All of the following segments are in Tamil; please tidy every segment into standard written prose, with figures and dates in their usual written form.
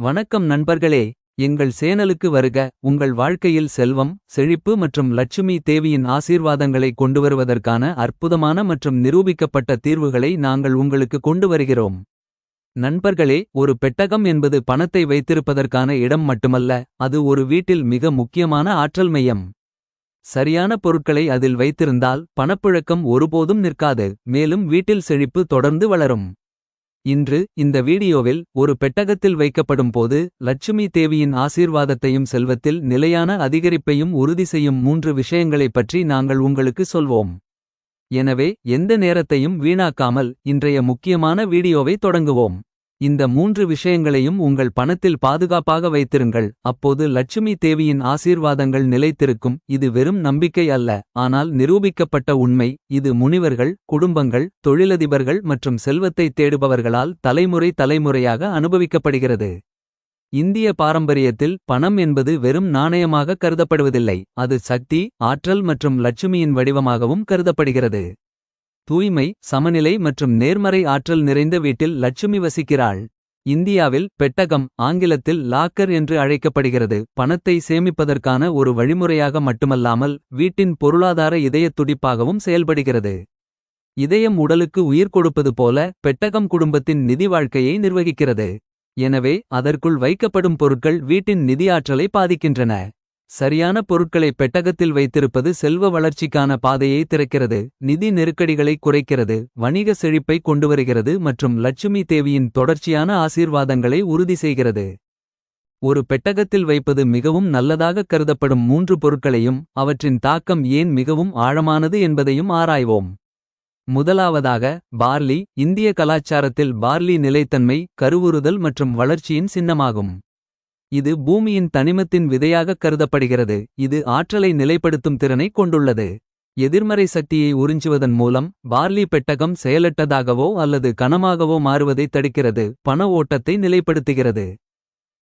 வணக்கம் நண்பர்களே. எங்கள் சேனலுக்கு வருக. உங்கள் வாழ்க்கையில் செல்வம், செழிப்பு மற்றும் லட்சுமி தேவியின் ஆசீர்வாதங்களை கொண்டுவருவதற்கான அற்புதமான மற்றும் நிரூபிக்கப்பட்ட தீர்வுகளை நாங்கள் உங்களுக்கு கொண்டு வருகிறோம். நண்பர்களே, ஒரு பெட்டகம் என்பது பணத்தை வைத்திருப்பதற்கான இடம் மட்டுமல்ல. அது ஒரு வீட்டில் மிக முக்கியமான ஆற்றல் மையம். சரியான பொருட்களை அதில் வைத்திருந்தால் பணப்புழக்கம் ஒருபோதும் நிற்காது. மேலும் வீட்டில் செழிப்பு தொடர்ந்து வளரும். இன்று இந்த வீடியோவில் ஒரு பெட்டகத்தில் வைக்கப்படும் போது லட்சுமி தேவியின் ஆசீர்வாதத்தையும் செல்வத்தில் நிலையான அதிகரிப்பையும் உறுதி செய்யும் 3 விஷயங்களைப் பற்றி நாங்கள் உங்களுக்கு சொல்வோம். எனவே எந்த நேரத்தையும் வீணாக்காமல் இன்றைய முக்கியமான வீடியோவை தொடங்குவோம். இந்த 3 விஷயங்களையும் உங்கள் பணத்தில் பாதுகாப்பாக வைத்திருங்கள். அப்போது லட்சுமி தேவியின் ஆசீர்வாதங்கள் நிலைத்திருக்கும். இது வெறும் நம்பிக்கை அல்ல, ஆனால் நிரூபிக்கப்பட்ட உண்மை. இது முனிவர்கள், குடும்பங்கள், தொழிலதிபர்கள் மற்றும் செல்வத்தை தேடுபவர்களால் தலைமுறையாக அனுபவிக்கப்படுகிறது. இந்திய பாரம்பரியத்தில் பணம் என்பது வெறும் நாணயமாக கருதப்படுவதில்லை. அது சக்தி, ஆற்றல் மற்றும் லட்சுமியின் வடிவமாகவும் கருதப்படுகிறது. தூய்மை, சமநிலை மற்றும் நேர்மறை ஆற்றல் நிறைந்த வீட்டில் லட்சுமி வசிக்கிறாள். இந்தியாவில் பெட்டகம், ஆங்கிலத்தில் லாக்கர் என்று அழைக்கப்படுகிறது, பணத்தை சேமிப்பதற்கான ஒரு வழிமுறையாக மட்டுமல்லாமல் வீட்டின் பொருளாதார இதயத் துடிப்பாகவும் செயல்படுகிறது. இதயம் உடலுக்கு உயிர் கொடுப்பது போல பெட்டகம் குடும்பத்தின் நிதி வாழ்க்கையை நிர்வகிக்கிறது. எனவே அதற்குள் வைக்கப்படும் பொருட்கள் வீட்டின் நிதி ஆற்றலை பாதிக்கின்றன. சரியான பொருட்களை பெட்டகத்தில் வைத்திருப்பது செல்வ வளர்ச்சிக்கான பாதையை திறக்கிறது, நிதி நெருக்கடிகளை குறைக்கிறது, வணிக செழிப்பை கொண்டுவருகிறது மற்றும் லட்சுமி தேவியின் தொடர்ச்சியான ஆசீர்வாதங்களை உறுதி செய்கிறது. ஒரு பெட்டகத்தில் வைப்பது மிகவும் நல்லதாக கருதப்படும் 3 பொருட்களையும் அவற்றின் தாக்கம் ஏன் மிகவும் ஆழமானது என்பதையும் ஆராய்வோம். முதலாவதாக, பார்லி. இந்திய கலாச்சாரத்தில் பார்லி நிலைத்தன்மை, கருவுறுதல் மற்றும் வளர்ச்சியின் சின்னமாகும். இது பூமியின் தனிமத்தின் விதையாகக் கருதப்படுகிறது. இது ஆற்றலை நிலைப்படுத்தும் திறனை கொண்டுள்ளது. எதிர்மறை சக்தியை உறிஞ்சுவதன் மூலம் பார்லி பெட்டகம் செயலற்றதாகவோ அல்லது கனமாகவோ மாறுவதை தடுக்கிறது, பண ஓட்டத்தை நிலைப்படுத்துகிறது.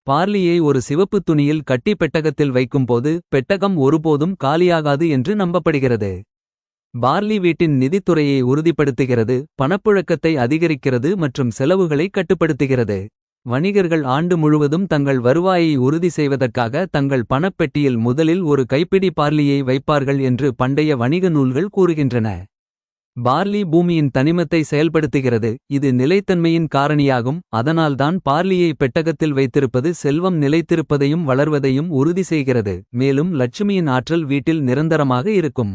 பார்லியை ஒரு சிவப்பு துணியில் கட்டி பெட்டகத்தில் வைக்கும்போது பெட்டகம் ஒருபோதும் காலியாகாது என்று நம்பப்படுகிறது. பார்லி வீட்டின் நிதித்துறையை உறுதிப்படுத்துகிறது, பணப்புழக்கத்தை அதிகரிக்கிறது மற்றும் செலவுகளை கட்டுப்படுத்துகிறது. வணிகர்கள் ஆண்டு முழுவதும் தங்கள் வருவாயை உறுதி செய்வதற்காக தங்கள் பணப்பெட்டியில் முதலில் ஒரு கைப்பிடி பார்லியை வைப்பார்கள் என்று பண்டைய வணிக நூல்கள் கூறுகின்றன. பார்லி பூமியின் தனிமத்தை செயல்படுத்துகிறது, இது நிலைத்தன்மையின் காரணியாகும். அதனால்தான் பார்லியை பெட்டகத்தில் வைத்திருப்பது செல்வம் நிலைத்திருப்பதையும் வளர்வதையும் உறுதி செய்கிறது. மேலும் லட்சுமியின் ஆற்றல் வீட்டில் நிரந்தரமாக இருக்கும்.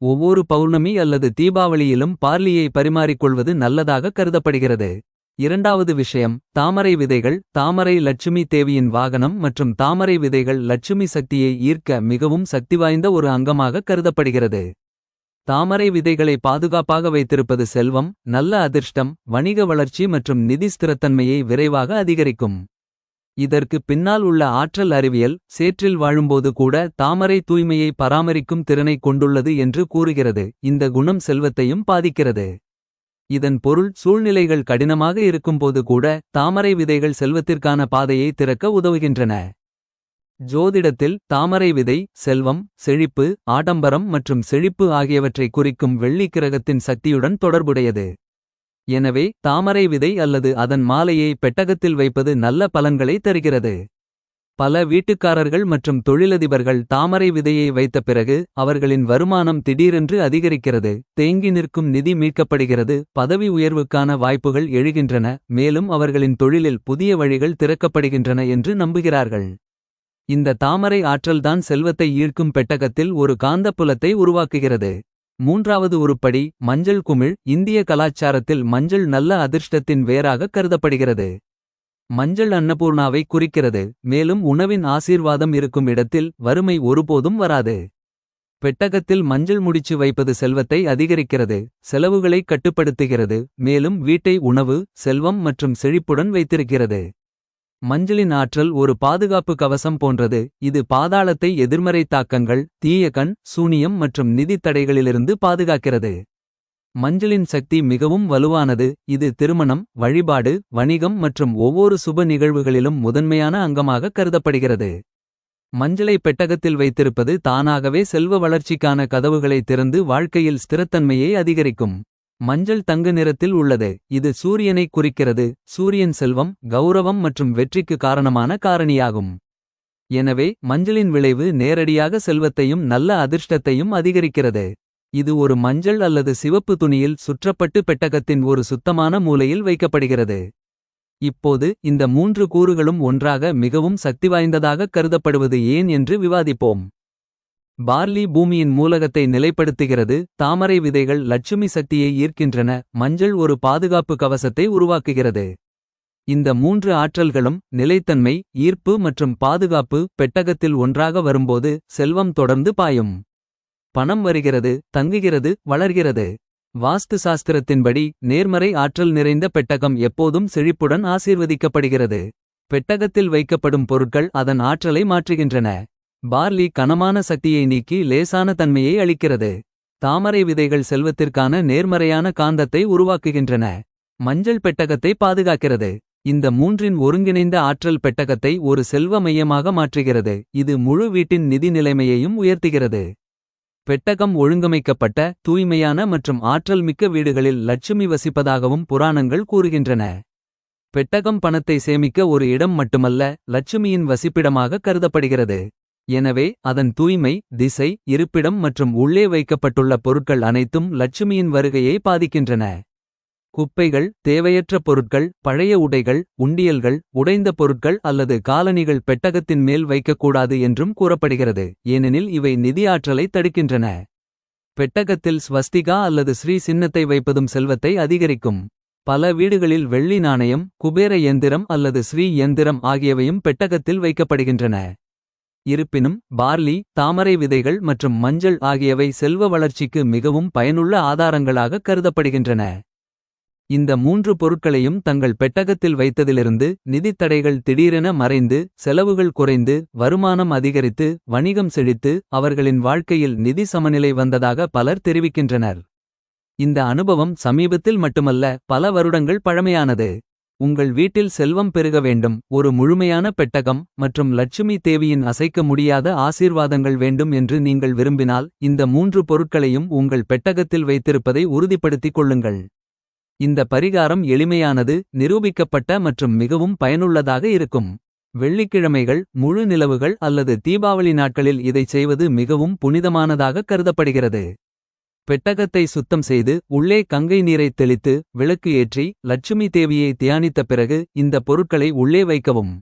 ஒவ்வொரு பௌர்ணமி அல்லது தீபாவளியிலும் பார்லியை பரிமாறிக்கொள்வது நல்லதாக கருதப்படுகிறது. இரண்டாவது விஷயம், தாமரை விதைகள். தாமரை லட்சுமி தேவியின் வாகனம் மற்றும் தாமரை விதைகள் லட்சுமி சக்தியை ஈர்க்க மிகவும் சக்திவாய்ந்த ஒரு அங்கமாக கருதப்படுகிறது. தாமரை விதைகளை பாதுகாப்பாக வைத்திருப்பது செல்வம், நல்ல அதிர்ஷ்டம், வணிக வளர்ச்சி மற்றும் நிதி ஸ்திரத்தன்மையை விரைவாக அதிகரிக்கும். இதற்கு பின்னால் உள்ள ஆற்றல் அறிவியல், சேற்றில் வாழும்போது கூட தாமரை தூய்மையை பராமரிக்கும் திறனை கொண்டுள்ளது என்று கூறுகிறது. இந்த குணம் செல்வத்தையும் பாதிக்கிறது. இதன் பொருள், சூழ்நிலைகள் கடினமாக இருக்கும்போது கூட தாமரை விதைகள் செல்வத்திற்கான பாதையை திறக்க உதவுகின்றன. ஜோதிடத்தில் தாமரை விதை செல்வம், செழிப்பு, ஆடம்பரம் மற்றும் செழிப்பு ஆகியவற்றை குறிக்கும் வெள்ளி கிரகத்தின் சக்தியுடன் தொடர்புடையது. எனவே தாமரை விதை அல்லது அதன் மாலையை பெட்டகத்தில் வைப்பது நல்ல பலன்களை தருகிறது. பல வீட்டுக்காரர்கள் மற்றும் தொழிலதிபர்கள் தாமரை விதையை வைத்த பிறகு அவர்களின் வருமானம் திடீரென்று அதிகரிக்கிறது, தேங்கி நிற்கும் நிதி மீட்கப்படுகிறது, பதவி உயர்வுக்கான வாய்ப்புகள் எழுகின்றன, மேலும் அவர்களின் தொழிலில் புதிய வழிகள் திறக்கப்படுகின்றன என்று நம்புகிறார்கள். இந்த தாமரை ஆற்றல்தான் செல்வத்தை ஈர்க்கும் பெட்டகத்தில் ஒரு காந்தப்புலத்தை உருவாக்குகிறது. மூன்றாவது உருப்படி, மஞ்சள் குமிழ். இந்திய கலாச்சாரத்தில் மஞ்சள் நல்ல அதிர்ஷ்டத்தின் வேராக கருதப்படுகிறது. மஞ்சள் அன்னபூர்ணாவை குறிக்கிறது, மேலும் உணவின் ஆசீர்வாதம் இருக்கும் இடத்தில் வறுமை ஒருபோதும் வராது. பெட்டகத்தில் மஞ்சள் முடிச்சு வைப்பது செல்வத்தை அதிகரிக்கிறது, செலவுகளை கட்டுப்படுத்துகிறது, மேலும் வீட்டை உணவு, செல்வம் மற்றும் செழிப்புடன் வைத்திருக்கிறது. மஞ்சளின் ஆற்றல் ஒரு பாதுகாப்பு கவசம் போன்றது, இது பாதாளத்தை எதிர்மறை தாக்கங்கள், தீய கண், சூனியம் மற்றும் நிதி தடைகளிலிருந்து பாதுகாக்கிறது. மஞ்சளின் சக்தி மிகவும் வலுவானது, இது திருமணம், வழிபாடு, வணிகம் மற்றும் ஒவ்வொரு சுப நிகழ்வுகளிலும் முதன்மையான அங்கமாக கருதப்படுகிறது. மஞ்சளை பெட்டகத்தில் வைத்திருப்பது தானாகவே செல்வ வளர்ச்சிக்கான கதவுகளை திறந்து வாழ்க்கையில் ஸ்திரத்தன்மையை அதிகரிக்கும். மஞ்சள் தங்க நிறத்தில் உள்ளது. இது சூரியனைக் குறிக்கிறது. சூரியன் செல்வம், கௌரவம் மற்றும் வெற்றிக்கு காரணமான காரணியாகும். எனவே மஞ்சளின் விளைவு நேரடியாக செல்வத்தையும் நல்ல அதிர்ஷ்டத்தையும் அதிகரிக்கிறது. இது ஒரு மஞ்சள் அல்லது சிவப்பு துணியில் சுற்றப்பட்டு பெட்டகத்தின் ஒரு சுத்தமான மூலையில் வைக்கப்படுகிறது. இப்போது இந்த மூன்று கூறுகளும் ஒன்றாக மிகவும் சக்திவாய்ந்ததாக கருதப்படுவது ஏன் என்று விவாதிப்போம். பார்லி பூமியின் மூலகத்தை நிலைப்படுத்துகிறது. தாமரை விதைகள் லட்சுமி சக்தியை ஈர்க்கின்றன. மஞ்சள் ஒரு பாதுகாப்பு கவசத்தை உருவாக்குகிறது. இந்த மூன்று ஆற்றல்களும் நிலைத்தன்மை, ஈர்ப்பு மற்றும் பாதுகாப்பு பெட்டகத்தில் ஒன்றாக வரும்போது செல்வம் தொடர்ந்து பாயும். பணம் வருகிறது, தங்குகிறது, வளர்கிறது. வாஸ்து சாஸ்திரத்தின்படி நேர்மறை ஆற்றல் நிறைந்த பெட்டகம் எப்போதும் செழிப்புடன் ஆசீர்வதிக்கப்படுகிறது. பெட்டகத்தில் வைக்கப்படும் பொருட்கள் அதன் ஆற்றலை மாற்றுகின்றன. பார்லி கனமான சக்தியை நீக்கி லேசான தன்மையை அளிக்கிறது. தாமரை விதைகள் செல்வத்திற்கான நேர்மறையான காந்தத்தை உருவாக்குகின்றன. மஞ்சள் பெட்டகத்தை பாதுகாக்கிறது. இந்த மூன்றின் ஒருங்கிணைந்த ஆற்றல் பெட்டகத்தை ஒரு செல்வ மையமாக மாற்றுகிறது. இது முழு வீட்டின் நிதி நிலைமையையும் உயர்த்துகிறது. பெட்டகம் ஒழுங்கமைக்கப்பட்ட, தூய்மையான மற்றும் ஆற்றல் மிக்க வீடுகளில் லட்சுமி வசிப்பதாகவும் புராணங்கள் கூறுகின்றன. பெட்டகம் பணத்தை சேமிக்க ஒரு இடம் மட்டுமல்ல, லட்சுமியின் வசிப்பிடமாக கருதப்படுகிறது. எனவே அதன் தூய்மை, திசை, இருப்பிடம் மற்றும் உள்ளே வைக்கப்பட்டுள்ள பொருட்கள் அனைத்தும் லட்சுமியின் வருகையை பாதிக்கின்றன. குப்பைகள், தேவையற்ற பொருட்கள், பழைய உடைகள், உண்டியல்கள், உடைந்த பொருட்கள் அல்லது காலணிகள் பெட்டகத்தின் மேல் வைக்கக்கூடாது என்றும் கூறப்படுகிறது. ஏனெனில் இவை நிதி ஆற்றலை தடுக்கின்றன. பெட்டகத்தில் ஸ்வஸ்திகா அல்லது ஸ்ரீ சின்னத்தை வைப்பதும் செல்வத்தை அதிகரிக்கும். பல வீடுகளில் வெள்ளி நாணயம், குபேர யந்திரம் அல்லது ஸ்ரீ யந்திரம் ஆகியவையும் பெட்டகத்தில் வைக்கப்படுகின்றன. இருப்பினும் பார்லி, தாமரை விதைகள் மற்றும் மஞ்சள் ஆகியவை செல்வ வளர்ச்சிக்கு மிகவும் பயனுள்ள ஆதாரங்களாக கருதப்படுகின்றன. இந்த மூன்று பொருட்களையும் தங்கள் பெட்டகத்தில் வைத்ததிலிருந்து நிதித் தடைகள் திடீரென மறைந்து, செலவுகள் குறைந்து, வருமானம் அதிகரித்து, வணிகம் செழித்து, அவர்களின் வாழ்க்கையில் நிதி சமநிலை வந்ததாக பலர் தெரிவிக்கின்றனர். இந்த அனுபவம் சமீபத்தில் மட்டுமல்ல, பல வருடங்கள் பழமையானது. உங்கள் வீட்டில் செல்வம் பெருக வேண்டும், ஒரு முழுமையான பெட்டகம் மற்றும் லட்சுமி தேவியின் அசைக்க முடியாத ஆசீர்வாதங்கள் வேண்டும் என்று நீங்கள் விரும்பினால், இந்த மூன்று பொருட்களையும் உங்கள் பெட்டகத்தில் வைத்திருப்பதை உறுதிப்படுத்திக் கொள்ளுங்கள். இந்த பரிகாரம் எளிமையானது, நிரூபிக்கப்பட்ட மற்றும் மிகவும் பயனுள்ளதாக இருக்கும். வெள்ளிக்கிழமைகள், முழு நிலவுகள் அல்லது தீபாவளி நாட்களில் இதைச் செய்வது மிகவும் புனிதமானதாக கருதப்படுகிறது. பெட்டகத்தை சுத்தம் செய்து, உள்ளே கங்கை நீரைத் தெளித்து, விளக்கு ஏற்றி, லட்சுமி தேவியை தியானித்த பிறகு இந்த பொருட்களை உள்ளே வைக்கவும்.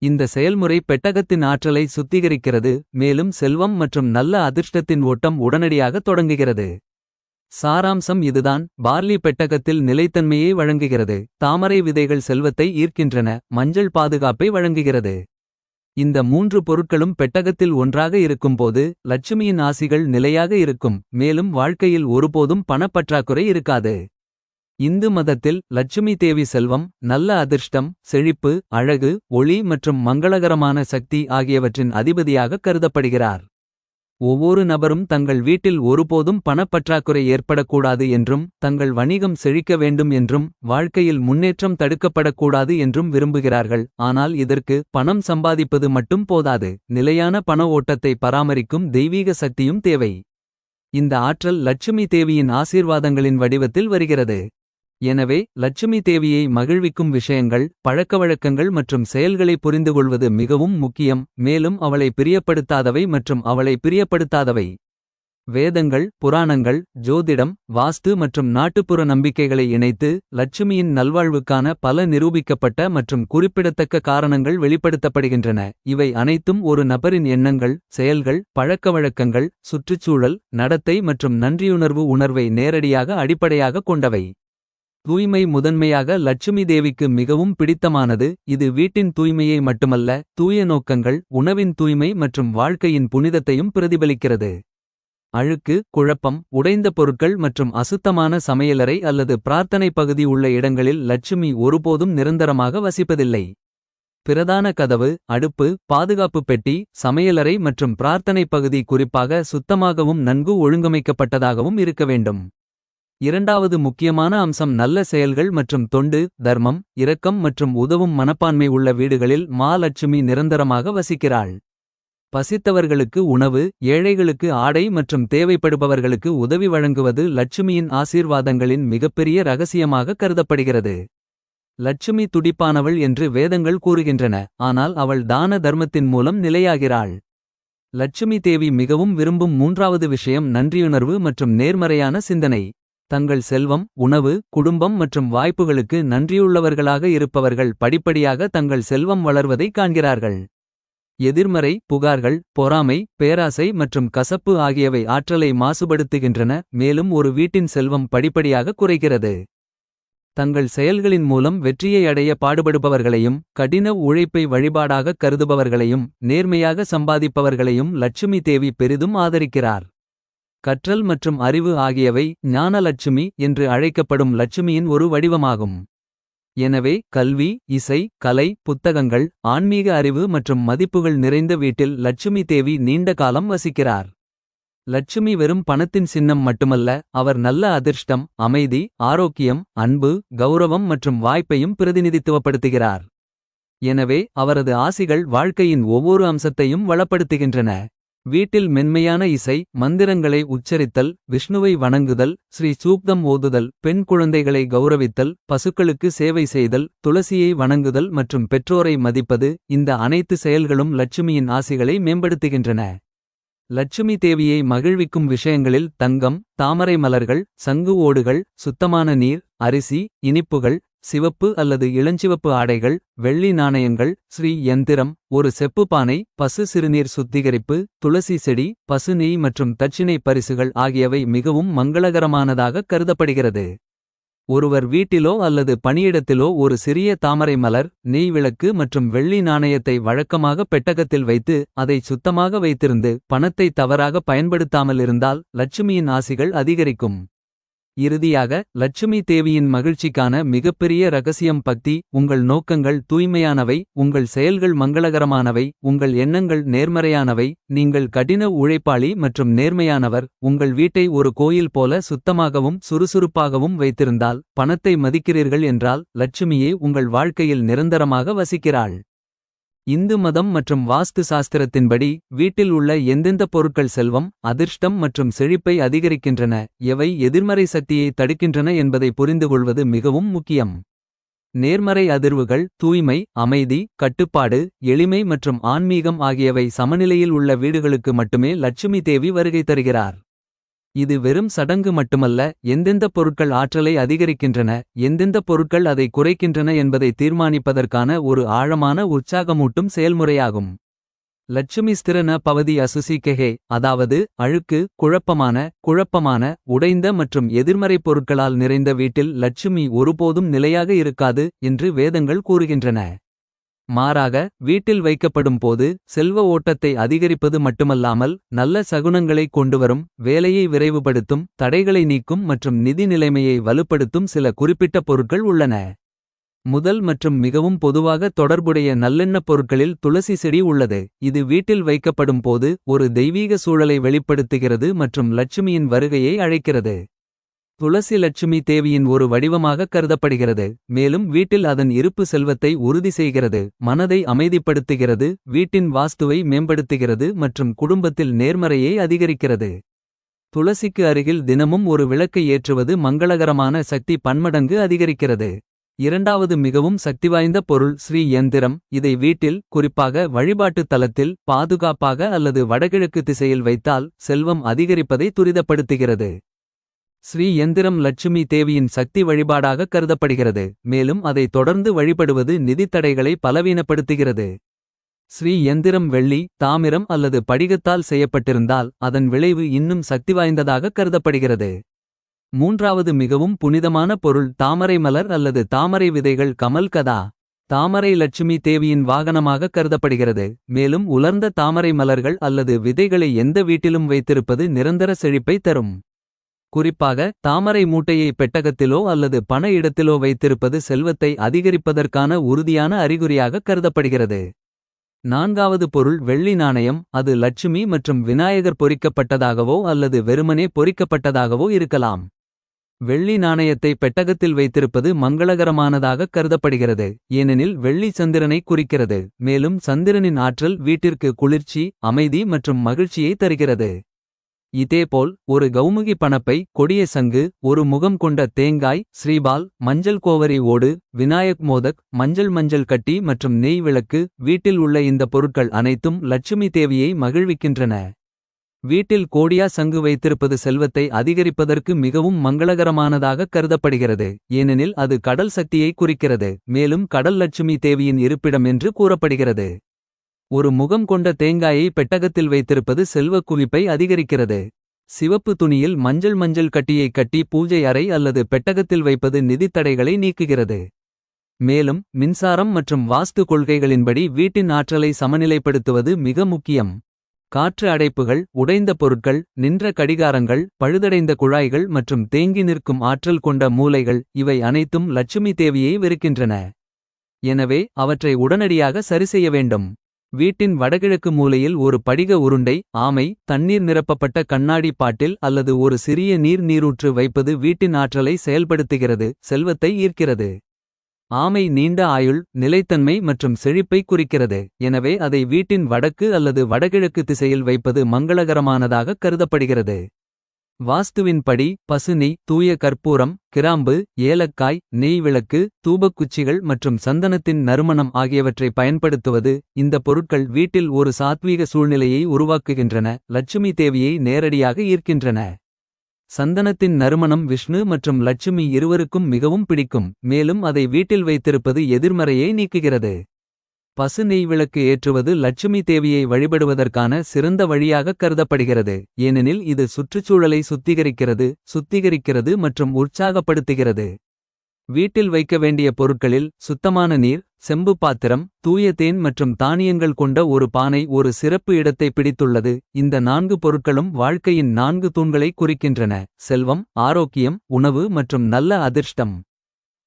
இந்த செயல்முறை பெட்டகத்தின் ஆற்றலை சுத்திகரிக்கிறது, மேலும் செல்வம் மற்றும் நல்ல அதிர்ஷ்டத்தின் ஓட்டம் உடனடியாக தொடங்குகிறது. சாராம்சம் இதுதான். பார்லி பெட்டகத்தில் நிலைத்தன்மையை வழங்குகிறது. தாமரை விதைகள் செல்வத்தை ஈர்க்கின்றன. மஞ்சள் பாதுகாப்பை வழங்குகிறது. இந்த மூன்று பொருட்களும் பெட்டகத்தில் ஒன்றாக இருக்கும்போது லட்சுமியின் ஆசிகள் நிலையாக இருக்கும். மேலும் வாழ்க்கையில் ஒருபோதும் பணப்பற்றாக்குறை இருக்காது. இந்து மதத்தில் லட்சுமி தேவி செல்வம், நல்ல அதிர்ஷ்டம், செழிப்பு, அழகு, ஒளி மற்றும் மங்களகரமான சக்தி ஆகியவற்றின் அதிபதியாக கருதப்படுகிறார். ஒவ்வொரு நபரும் தங்கள் வீட்டில் ஒருபோதும் பணப்பற்றாக்குறை ஏற்படக்கூடாது என்றும், தங்கள் வணிகம் செழிக்க வேண்டும் என்றும், வாழ்க்கையில் முன்னேற்றம் தடுக்கப்படக்கூடாது என்றும் விரும்புகிறார்கள். ஆனால் இதற்கு பணம் சம்பாதிப்பது மட்டும் போதாது, நிலையான பண ஓட்டத்தை பராமரிக்கும் தெய்வீக சக்தியும் தேவை. இந்த ஆற்றல் லட்சுமி தேவியின் ஆசீர்வாதங்களின் வடிவத்தில் வருகிறது. எனவே லட்சுமி தேவியை மகிழ்விக்கும் விஷயங்கள், பழக்கவழக்கங்கள் மற்றும் செயல்களை புரிந்துகொள்வது மிகவும் முக்கியம். மேலும் அவளை பிரியப்படுத்தாதவை மற்றும் அவளை பிரியப்படுத்தாதவை. வேதங்கள், புராணங்கள், ஜோதிடம், வாஸ்து மற்றும் நாட்டுப்புற நம்பிக்கைகளை இணைத்து லட்சுமியின் நல்வாழ்வுக்கான பல நிரூபிக்கப்பட்ட மற்றும் குறிப்பிடத்தக்க காரணங்கள் வெளிப்படுத்தப்படுகின்றன. இவை அனைத்தும் ஒரு நபரின் எண்ணங்கள், செயல்கள், பழக்கவழக்கங்கள், சுற்றுச்சூழல், நடத்தை மற்றும் நன்றியுணர்வு உணர்வை நேரடியாக அடிப்படையாக கொண்டவை. தூய்மை முதன்மையாக லட்சுமி தேவிக்கு மிகவும் பிடித்தமானது. இது வீட்டின் தூய்மையை மட்டுமல்ல, தூய நோக்கங்கள், உணவின் தூய்மை மற்றும் வாழ்க்கையின் புனிதத்தையும் பிரதிபலிக்கிறது. அழுக்கு, குழப்பம், உடைந்த பொருட்கள் மற்றும் அசுத்தமான சமையலறை அல்லது பிரார்த்தனை பகுதி உள்ள இடங்களில் லட்சுமி ஒருபோதும் நிரந்தரமாக வசிப்பதில்லை. பிரதான கதவு, அடுப்பு, பாதுகாப்பு பெட்டி, சமையலறை மற்றும் பிரார்த்தனை பகுதி குறிப்பாக சுத்தமாகவும் நன்கு ஒழுங்கமைக்கப்பட்டதாகவும் இருக்க வேண்டும். இரண்டாவது முக்கியமான அம்சம் நல்ல செயல்கள் மற்றும் தொண்டு, தர்மம், இரக்கம் மற்றும் உதவும் மனப்பான்மை உள்ள வீடுகளில் லட்சுமி நிரந்தரமாக வசிக்கிறாள். பசித்தவர்களுக்கு உணவு, ஏழைகளுக்கு ஆடை மற்றும் தேவைப்படுபவர்களுக்கு உதவி வழங்குவது லட்சுமியின் ஆசீர்வாதங்களின் மிகப்பெரிய ரகசியமாக கருதப்படுகிறது. லட்சுமி துடிப்பானவள் என்று வேதங்கள் கூறுகின்றன, ஆனால் அவள் தான தர்மத்தின் மூலம் நிலையாகிறாள். லட்சுமி தேவி மிகவும் விரும்பும் மூன்றாவது விஷயம் நன்றியுணர்வு மற்றும் நேர்மறையான சிந்தனை. தங்கள் செல்வம், உணவு, குடும்பம் மற்றும் வாய்ப்புகளுக்கு நன்றியுள்ளவர்களாக இருப்பவர்கள் படிப்படியாக தங்கள் செல்வம் வளர்வதை காண்கிறார்கள். எதிர்மறை புகார்கள், பொறாமை, பேராசை மற்றும் கசப்பு ஆகியவை ஆற்றலை மாசுபடுத்துகின்றன, மேலும் ஒரு வீட்டின் செல்வம் படிப்படியாக குறைகிறது. தங்கள் செயல்களின் மூலம் வெற்றியை அடைய பாடுபடுபவர்களையும், கடின உழைப்பை வழிபாடாகக் கருதுபவர்களையும், நேர்மையாக சம்பாதிப்பவர்களையும் லட்சுமி தேவி பெரிதும் ஆதரிக்கிறார். கற்றல் மற்றும் அறிவு ஆகியவை ஞானலட்சுமி என்று அழைக்கப்படும் லட்சுமியின் ஒரு வடிவமாகும். எனவே கல்வி, இசை, கலை, புத்தகங்கள், ஆன்மீக அறிவு மற்றும் மதிப்புகள் நிறைந்த வீட்டில் லட்சுமி தேவி நீண்ட காலம் வசிக்கிறார். லட்சுமி வெறும் பணத்தின் சின்னம் மட்டுமல்ல, அவர் நல்ல அதிர்ஷ்டம், அமைதி, ஆரோக்கியம், அன்பு, கௌரவம் மற்றும் வாய்ப்பையும் பிரதிநிதித்துவப்படுத்துகிறார். எனவே அவரது ஆசிகள் வாழ்க்கையின் ஒவ்வொரு அம்சத்தையும் வளப்படுத்துகின்றன. வீட்டில் மென்மையான இசை, மந்திரங்களை உச்சரித்தல், விஷ்ணுவை வணங்குதல், ஸ்ரீ சூக்தம் ஓதுதல், பெண் குழந்தைகளை கௌரவித்தல், பசுக்களுக்கு சேவை செய்தல், துளசியை வணங்குதல் மற்றும் பெற்றோரை மதிப்பது, இந்த அனைத்து செயல்களும் லட்சுமியின் ஆசிகளை மேம்படுத்துகின்றன. லட்சுமி தேவியை மகிழ்விக்கும் விஷயங்களில் தங்கம், தாமரை மலர்கள், சங்கு ஓடுகள், சுத்தமான நீர், அரிசி, இனிப்புகள், சிவப்பு அல்லது இளஞ்சிவப்பு ஆடைகள், வெள்ளி நாணயங்கள், ஸ்ரீ யந்திரம், ஒரு செப்பு பானை, பசு சிறுநீர் சுத்திகரிப்பு, துளசி செடி, பசு நெய் மற்றும் தட்சிணை பரிசுகள் ஆகியவை மிகவும் மங்களகரமானதாக கருதப்படுகிறது. ஒருவர் வீட்டிலோ அல்லது பணியிடத்திலோ ஒரு சிறிய தாமரை மலர், நெய் விளக்கு மற்றும் வெள்ளி நாணயத்தை வழக்கமாக பெட்டகத்தில் வைத்து அதை சுத்தமாக வைத்திருந்து பணத்தை தவறாக பயன்படுத்தாமல் இருந்தால் லட்சுமியின் ஆசிகள் அதிகரிக்கும். இறுதியாக லட்சுமி தேவியின் மகிழ்ச்சிக்கான மிகப்பெரிய ரகசியம் பக்தி. உங்கள் நோக்கங்கள் தூய்மையானவை, உங்கள் செயல்கள் மங்களகரமானவை, உங்கள் எண்ணங்கள் நேர்மறையானவை, நீங்கள் கடின உழைப்பாளி மற்றும் நேர்மையானவர். உங்கள் வீட்டை ஒரு கோயில் போல சுத்தமாகவும் சுறுசுறுப்பாகவும் வைத்திருந்தால், பணத்தை மதிக்கிறீர்கள் என்றால் லட்சுமியே உங்கள் வாழ்க்கையில் நிரந்தரமாக வசிக்கிறாள். இந்து மதம் மற்றும் வாஸ்து சாஸ்திரத்தின்படி வீட்டில் உள்ள எந்தெந்த பொருட்கள் செல்வம், அதிர்ஷ்டம் மற்றும் செழிப்பை அதிகரிக்கின்றன, எவை எதிர்மறை சக்தியை தடுக்கின்றன என்பதை புரிந்துகொள்வது மிகவும் முக்கியம். நேர்மறை அதிர்வுகள் தூய்மை, அமைதி, கட்டுப்பாடு, எளிமை மற்றும் ஆன்மீகம் ஆகியவை சமநிலையில் உள்ள வீடுகளுக்கு மட்டுமே லட்சுமி தேவி வருகை தருகிறார். இது வெறும் சடங்கு மட்டுமல்ல, எந்தெந்த பொருட்கள் ஆற்றலை அதிகரிக்கின்றன, எந்தெந்த பொருட்கள் அதை குறைக்கின்றன என்பதை தீர்மானிப்பதற்கான ஒரு ஆழமான உற்சாகமூட்டும் செயல்முறையாகும். லட்சுமி ஸ்திரன பவதி அசுசிகெஹே, அதாவது அழுக்கு, குழப்பமான, உடைந்த மற்றும் எதிர்மறை பொருட்களால் நிறைந்த வீட்டில் லட்சுமி ஒருபோதும் நிலையாக இருக்காது என்று வேதங்கள் கூறுகின்றன. மாறாக வீட்டில் வைக்கப்படும் போது செல்வ ஓட்டத்தை அதிகரிப்பது மட்டுமல்லாமல் நல்ல சகுனங்களை கொண்டுவரும், வேலையை விரைவுபடுத்தும், தடைகளை நீக்கும் மற்றும் நிதி நிலைமையை வலுப்படுத்தும் சில குறிப்பிட்ட பொருட்கள் உள்ளன. முதல் மற்றும் மிகவும் பொதுவாக தொடர்புடைய நல்லெண்ணப் பொருட்களில் துளசி செடி உள்ளது. இது வீட்டில் வைக்கப்படும் போது ஒரு தெய்வீக சூழலை வெளிப்படுத்துகிறது மற்றும் லட்சுமியின் வருகையை அழைக்கிறது. துளசி லட்சுமி தேவியின் ஒரு வடிவமாக கருதப்படுகிறது, மேலும் வீட்டில் அதன் இருப்பு செல்வத்தை உறுதி செய்கிறது, மனதை அமைதிப்படுத்துகிறது, வீட்டின் வாஸ்துவை மேம்படுத்துகிறது மற்றும் குடும்பத்தில் நேர்மறையை அதிகரிக்கிறது. துளசிக்கு அருகில் தினமும் ஒரு விளக்கை ஏற்றுவது மங்களகரமான சக்தி பன்மடங்கு அதிகரிக்கிறது. இரண்டாவது மிகவும் சக்திவாய்ந்த பொருள் ஸ்ரீ யந்திரம். இதை வீட்டில், குறிப்பாக வழிபாட்டு தலத்தில், பாதுகாப்பாக அல்லது வடகிழக்கு திசையில் வைத்தால் செல்வம் அதிகரிப்பதை துரிதப்படுத்துகிறது. ஸ்ரீ யந்திரம் லட்சுமி தேவியின் சக்தி வழிபாடாக கருதப்படுகிறது, மேலும் அதை தொடர்ந்து வழிபடுவது நிதித் தடைகளை பலவீனப்படுத்துகிறது. ஸ்ரீ யந்திரம் வெள்ளி, தாமிரம் அல்லது படிகத்தால் செய்யப்பட்டிருந்தால் அதன் விளைவு இன்னும் சக்திவாய்ந்ததாக கருதப்படுகிறது. மூன்றாவது மிகவும் புனிதமான பொருள் தாமரை மலர் அல்லது தாமரை விதைகள் கமல் கதா. தாமரை லட்சுமி தேவியின் வாகனமாக கருதப்படுகிறது, மேலும் உலர்ந்த தாமரை மலர்கள் அல்லது விதைகளை எந்த வீட்டிலும் வைத்திருப்பது நிரந்தர செழிப்பை தரும். குறிப்பாக தாமரை மூட்டையை பெட்டகத்திலோ அல்லது பண இடத்திலோ வைத்திருப்பது செல்வத்தை அதிகரிப்பதற்கான உறுதியான அறிகுறியாக கருதப்படுகிறது. நான்காவது பொருள் வெள்ளி நாணயம். அது லட்சுமி மற்றும் விநாயகர் பொறிக்கப்பட்டதாகவோ அல்லது வெறுமனே பொறிக்கப்பட்டதாகவோ இருக்கலாம். வெள்ளி நாணயத்தை பெட்டகத்தில் வைத்திருப்பது மங்களகரமானதாகக் கருதப்படுகிறது. ஏனெனில் வெள்ளி சந்திரனை குறிக்கிறது. மேலும் சந்திரனின் ஆற்றல் வீட்டிற்கு குளிர்ச்சி, அமைதி மற்றும் மகிழ்ச்சியை தருகிறது. இதேபோல் ஒரு கௌமுகி பணப்பை, கொடிய சங்கு, ஒரு முகம் கொண்ட தேங்காய், ஸ்ரீபால், மஞ்சள் கோவரி ஓடு, விநாயக் மோதக், மஞ்சள் கட்டி மற்றும் நெய் விளக்கு. வீட்டில் உள்ள இந்த பொருட்கள் அனைத்தும் லட்சுமி தேவியை மகிழ்விக்கின்றன. வீட்டில் கோடியா சங்கு வைத்திருப்பது செல்வத்தை அதிகரிப்பதற்கு மிகவும் மங்களகரமானதாகக் கருதப்படுகிறது. ஏனெனில் அது கடல் சக்தியை குறிக்கிறது. மேலும் கடல் லட்சுமி தேவியின் இருப்பிடம் என்று கூறப்படுகிறது. ஒரு முகம் கொண்ட தேங்காயை பெட்டகத்தில் வைத்திருப்பது செல்வக் குவிப்பை அதிகரிக்கிறது. சிவப்பு துணியில் மஞ்சள் கட்டியை கட்டி பூஜை அறை அல்லது பெட்டகத்தில் வைப்பது நிதித் தடைகளை நீக்குகிறது. மேலும் மின்சாரம் மற்றும் வாஸ்து கொள்கைகளின்படி வீட்டின் ஆற்றலை சமநிலைப்படுத்துவது மிக முக்கியம். காற்று அடைப்புகள், உடைந்த பொருட்கள், நின்ற கடிகாரங்கள், பழுதடைந்த குழாய்கள் மற்றும் தேங்கி நிற்கும் ஆற்றல் கொண்ட மூலைகள். இவை அனைத்தும் லட்சுமி தேவியை வெறுக்கின்றன. எனவே அவற்றை உடனடியாக சரிசெய்ய வேண்டும். வீட்டின் வடகிழக்கு மூலையில் ஒரு படிக உருண்டை, ஆமை, தண்ணீர் நிரப்பப்பட்ட கண்ணாடி பாட்டில் அல்லது ஒரு சிறிய நீரூற்று வைப்பது வீட்டின் ஆற்றலை செயல்படுத்துகிறது, செல்வத்தை ஈர்க்கிறது. ஆமை நீண்ட ஆயுள், நிலைத்தன்மை மற்றும் செழிப்பை குறிக்கிறது. எனவே அதை வீட்டின் வடக்கு அல்லது வடகிழக்கு திசையில் வைப்பது மங்களகரமானதாகக் கருதப்படுகிறது. வாஸ்துவின்படி பசுநெய், தூய கற்பூரம், கிராம்பு, ஏலக்காய், நெய் விளக்கு, தூபக்குச்சிகள் மற்றும் சந்தனத்தின் நறுமணம் ஆகியவற்றை பயன்படுத்துவது. இந்த பொருட்கள் வீட்டில் ஒரு சாத்வீக சூழ்நிலையை உருவாக்குகின்றன, லட்சுமி தேவியை நேரடியாக ஈர்க்கின்றன. சந்தனத்தின் நறுமணம் விஷ்ணு மற்றும் லட்சுமி இருவருக்கும் மிகவும் பிடிக்கும். மேலும் அதை வீட்டில் வைத்திருப்பது எதிர்மறையை நீக்குகிறது. பசு நெய் விளக்கு ஏற்றுவது லட்சுமி தேவியை வழிபடுவதற்கான சிறந்த வழியாகக் கருதப்படுகிறது. ஏனெனில் இது சுற்றுச்சூழலை சுத்திகரிக்கிறது மற்றும் உற்சாகப்படுத்துகிறது. வீட்டில் வைக்க வேண்டிய பொருட்களில் சுத்தமான நீர், செம்பு பாத்திரம், தூய தேன் மற்றும் தானியங்கள் கொண்ட ஒரு பானை ஒரு சிறப்பு இடத்தை பிடித்துள்ளது. இந்த 4 பொருட்களும் வாழ்க்கையின் 4 தூண்களை குறிக்கின்றன: செல்வம், ஆரோக்கியம், உணவு மற்றும் நல்ல அதிர்ஷ்டம்.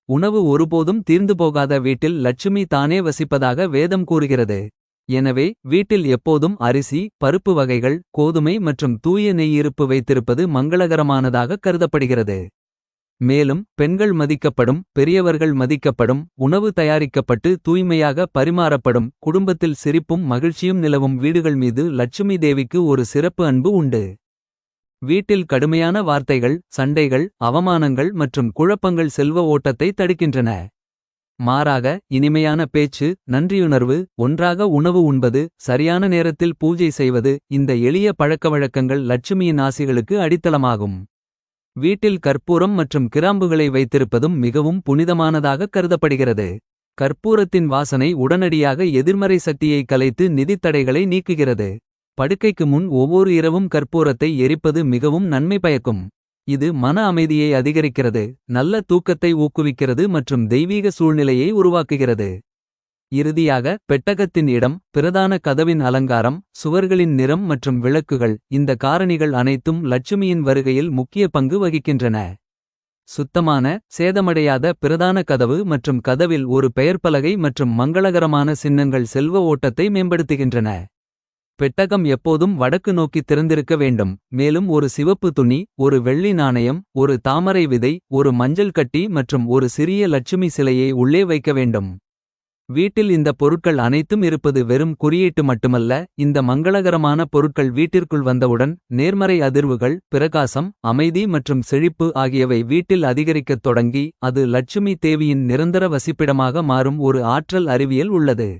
உணவு ஒருபோதும் தீர்ந்து போகாத வீட்டில் லட்சுமி தானே வசிப்பதாக வேதம் கூறுகிறது. எனவே வீட்டில் எப்போதும் அரிசி, பருப்பு வகைகள், கோதுமை மற்றும் தூய நெய் இருப்பு வைத்திருப்பது மங்களகரமானதாகக் கருதப்படுகிறது. மேலும் பெண்கள் மதிக்கப்படும், பெரியவர்கள் மதிக்கப்படும், உணவு தயாரிக்கப்பட்டு தூய்மையாக பரிமாறப்படும், குடும்பத்தில் சிரிப்பும் மகிழ்ச்சியும் நிலவும் வீடுகள் மீது லட்சுமி தேவிக்கு ஒரு சிறப்பு அன்பு உண்டு. வீட்டில் கடுமையான வார்த்தைகள், சண்டைகள், அவமானங்கள் மற்றும் குழப்பங்கள் செல்வ ஓட்டத்தை தடுக்கின்றன. மாறாக இனிமையான பேச்சு, நன்றியுணர்வு, ஒன்றாக உணவு உண்பது, சரியான நேரத்தில் பூஜை செய்வது. இந்த எளிய பழக்கவழக்கங்கள் லட்சுமியின் ஆசிகளுக்கு அடித்தளமாகும். வீட்டில் கற்பூரம் மற்றும் கிராம்புகளை வைத்திருப்பதும் மிகவும் புனிதமானதாகக் கருதப்படுகிறது. கற்பூரத்தின் வாசனை உடனடியாக எதிர்மறை சக்தியை கலைத்து நிதித் தடைகளை நீக்குகிறது. படுக்கைக்கு முன் ஒவ்வொரு இரவும் கற்பூரத்தை எரிப்பது மிகவும் நன்மை பயக்கும். இது மன அமைதியை அதிகரிக்கிறது, நல்ல தூக்கத்தை ஊக்குவிக்கிறது மற்றும் தெய்வீக சூழ்நிலையை உருவாக்குகிறது. இறுதியாக பெட்டகத்தின் இடம், பிரதான கதவின் அலங்காரம், சுவர்களின் நிறம் மற்றும் விளக்குகள். இந்த காரணிகள் அனைத்தும் லட்சுமியின் வருகையில் முக்கிய பங்கு வகிக்கின்றன. சுத்தமான, சேதமடையாத பிரதான கதவு மற்றும் கதவில் ஒரு பெயர்ப்பலகை மற்றும் மங்களகரமான சின்னங்கள் செல்வ ஓட்டத்தை மேம்படுத்துகின்றன. பெட்டகம் எப்போதும் வடக்கு நோக்கி திறந்திருக்க வேண்டும். மேலும் ஒரு சிவப்பு துணி, ஒரு வெள்ளி நாணயம், ஒரு தாமரை விதை, ஒரு மஞ்சள் கட்டி மற்றும் ஒரு சிறிய லட்சுமி சிலையை உள்ளே வைக்க வேண்டும். வீட்டில் இந்த பொருட்கள் அனைத்தும் இருப்பது வெறும் குறியீட்டு மட்டுமல்ல. இந்த மங்களகரமான பொருட்கள் வீட்டிற்குள் வந்தவுடன் நேர்மறை அதிர்வுகள், பிரகாசம், அமைதி மற்றும் செழிப்பு ஆகியவை வீட்டில் அதிகரிக்கத் தொடங்கி அது லட்சுமி தேவியின் நிரந்தர வசிப்பிடமாக மாறும் ஒரு ஆற்றல் அறிவியல் உள்ளது.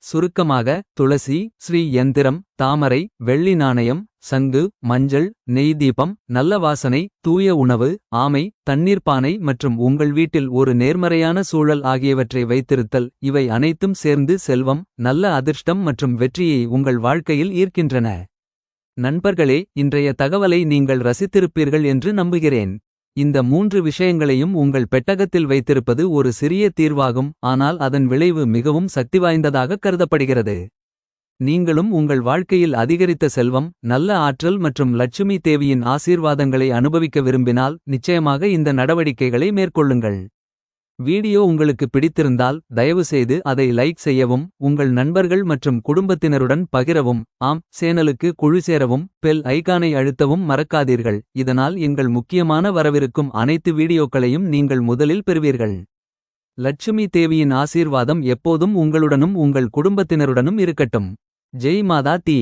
சுருக்கமாக, துளசி, ஸ்ரீ யந்திரம், தாமரை, வெள்ளி நாணயம், சங்கு, மஞ்சள், நெய் தீபம், நல்ல வாசனை, தூய உணவு, ஆமை, தண்ணீர் பானை மற்றும் உங்கள் வீட்டில் ஒரு நேர்மறையான சூழல் ஆகியவற்றை வைத்திருத்தல். இவை அனைத்தும் சேர்ந்து செல்வம், நல்ல அதிர்ஷ்டம் மற்றும் வெற்றியை உங்கள் வாழ்க்கையில் ஈர்க்கின்றன. நண்பர்களே, இன்றைய தகவலை நீங்கள் ரசித்திருப்பீர்கள் என்று நம்புகிறேன். இந்த 3 விஷயங்களையும் உங்கள் பெட்டகத்தில் வைத்திருப்பது ஒரு சிறிய தீர்வாகும். ஆனால் அதன் விளைவு மிகவும் சக்திவாய்ந்ததாகக் கருதப்படுகிறது. நீங்களும் உங்கள் வாழ்க்கையில் அதிகரித்த செல்வம், நல்ல ஆற்றல் மற்றும் லட்சுமி தேவியின் ஆசீர்வாதங்களை அனுபவிக்க விரும்பினால் நிச்சயமாக இந்த நடவடிக்கைகளை மேற்கொள்ளுங்கள். வீடியோ உங்களுக்கு பிடித்திருந்தால் தயவுசெய்து அதை லைக் செய்யவும். உங்கள் நண்பர்கள் மற்றும் குடும்பத்தினருடன் பகிரவும். ஆம், சேனலுக்கு குழு சேரவும். பெல் ஐகானை அழுத்தவும் மறக்காதீர்கள். இதனால் எங்கள் முக்கியமான வரவிருக்கும் அனைத்து வீடியோக்களையும் நீங்கள் முதலில் பெறுவீர்கள். லட்சுமி தேவியின் ஆசீர்வாதம் எப்போதும் உங்களுடனும் உங்கள் குடும்பத்தினருடனும் இருக்கட்டும். ஜெய் மாதா தி.